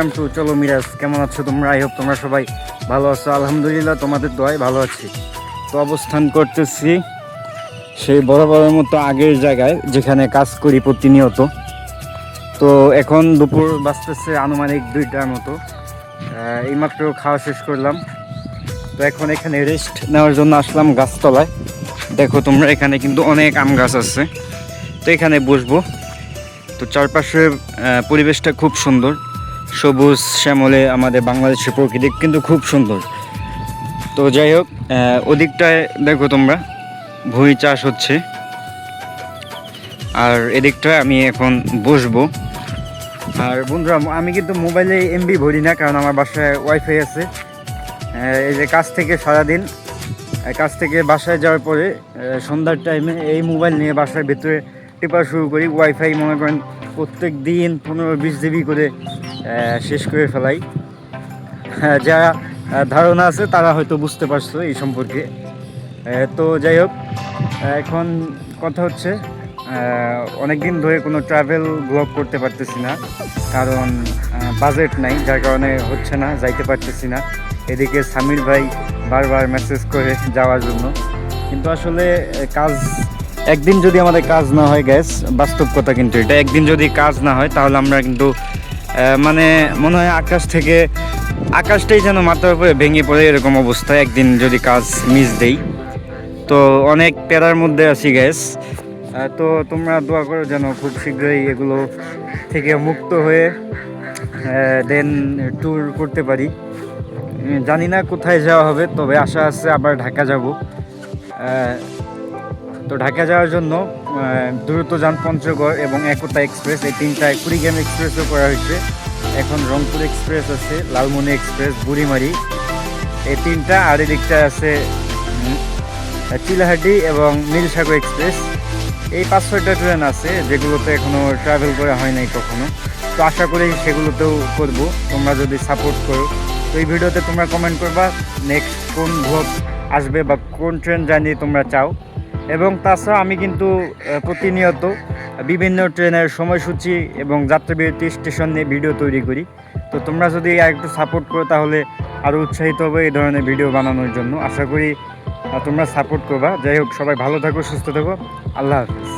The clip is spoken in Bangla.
ওয়েলকাম টু চলো মিরাজ। কেমন আছো তোমরা? আই হোপ তোমরা সবাই ভালো আছো। আলহামদুলিল্লাহ, তোমাদের দোয়ায় ভালো আছি। তো অবস্থান করতেছি সেই বরাবরের মতো আগের জায়গায় যেখানে কাজ করি প্রতিনিয়ত। তো এখন দুপুর বাজতেছে আনুমানিক 2টার মতো। এইমাত্র খাওয়া শেষ করলাম। তো এখন এখানে রেস্ট নেওয়ার জন্য আসলাম গাছতলায়। দেখো তোমরা, এখানে কিন্তু অনেক আম গাছ আছে। তো এখানে বসবো। তো চারপাশের পরিবেশটা খুব সুন্দর, সবুজ শ্যামলে আমাদের বাংলাদেশের প্রকৃতি কিন্তু খুব সুন্দর। তো যাই হোক, ওদিকটায় দেখো তোমরা ভুঁই চাষ হচ্ছে, আর এদিকটায় আমি এখন বসবো। আর বন্ধুরা, আমি কিন্তু মোবাইলে এমবি ভরি না, কারণ আমার বাসায় ওয়াইফাই আছে। এই যে কাজ থেকে সারাদিন, কাজ থেকে বাসায় যাওয়ার পরে সন্ধ্যার টাইমে এই মোবাইল নিয়ে বাসার ভেতরে টিপা শুরু করি। ওয়াইফাই মনে করেন প্রত্যেক দিন 15-20 জিবি করে শেষ করে ফেলাই। যারা ধারণা আছে তারা হয়তো বুঝতে পারছো এই সম্পর্কে। তো যাই হোক, এখন কথা হচ্ছে অনেক দিন ধরে কোনো ট্রাভেল ব্লগ করতে পারতেছি না, কারণ বাজেট নাই, যার কারণে হচ্ছে না, যাইতে পারতেছি না। এদিকে সামির ভাই বারবার মেসেজ করে যাওয়ার জন্য, কিন্তু আসলে কাজ একদিন যদি আমাদের কাজ না হয় গ্যাস, বাস্তব কথা কিন্তু এটা, একদিন যদি কাজ না হয় তাহলে আমরা কিন্তু মানে মনে হয় আকাশটাই যেন মাথার উপরে ভেঙে পড়ে এরকম অবস্থা, একদিন যদি কাজ মিস দেই। তো অনেক প্যারার মধ্যে আছি গ্যাস। তো তোমরা দোয়া করো যেন খুব শীঘ্রই এগুলো থেকে মুক্ত হয়ে দেন ট্যুর করতে পারি। জানি না কোথায় যাওয়া হবে, তবে আশা আছে আবার ঢাকা যাব। তো ঢাকা যাওয়ার জন্য দ্রুতযান পঞ্চগড় এবং একতা এক্সপ্রেস, এই তিনটায় কুড়িগ্রাম এক্সপ্রেসও করা হয়েছে। এখন রংপুর এক্সপ্রেস আছে, লালমনি এক্সপ্রেস, বুড়িমারি, এই তিনটা। আর এদিকটা আছে চিলাহাটি এবং নীলসাগর এক্সপ্রেস। এই 5-6টা ট্রেন আছে যেগুলোতে এখনও ট্রাভেল করা হয় নাই কখনো। তো আশা করি সেগুলোতেও করব, তোমরা যদি সাপোর্ট করো। তো এই ভিডিওতে তোমরা কমেন্ট করবা নেক্সট কোন ব্লগ আসবে বা কোন ট্রেন জার্নি তোমরা চাও। এবং তাছাড়া আমি কিন্তু প্রতিনিয়ত বিভিন্ন ট্রেনের সময়সূচি এবং যাত্রাবিরতি স্টেশন নিয়ে ভিডিও তৈরি করি। তো তোমরা যদি আর একটু সাপোর্ট করো তাহলে আরও উৎসাহিত হবে এই ধরনের ভিডিও বানানোর জন্য। আশা করি তোমরা সাপোর্ট করবা। যাই হোক, সবাই ভালো থাকো, সুস্থ থাকো। আল্লাহ হাফিজ।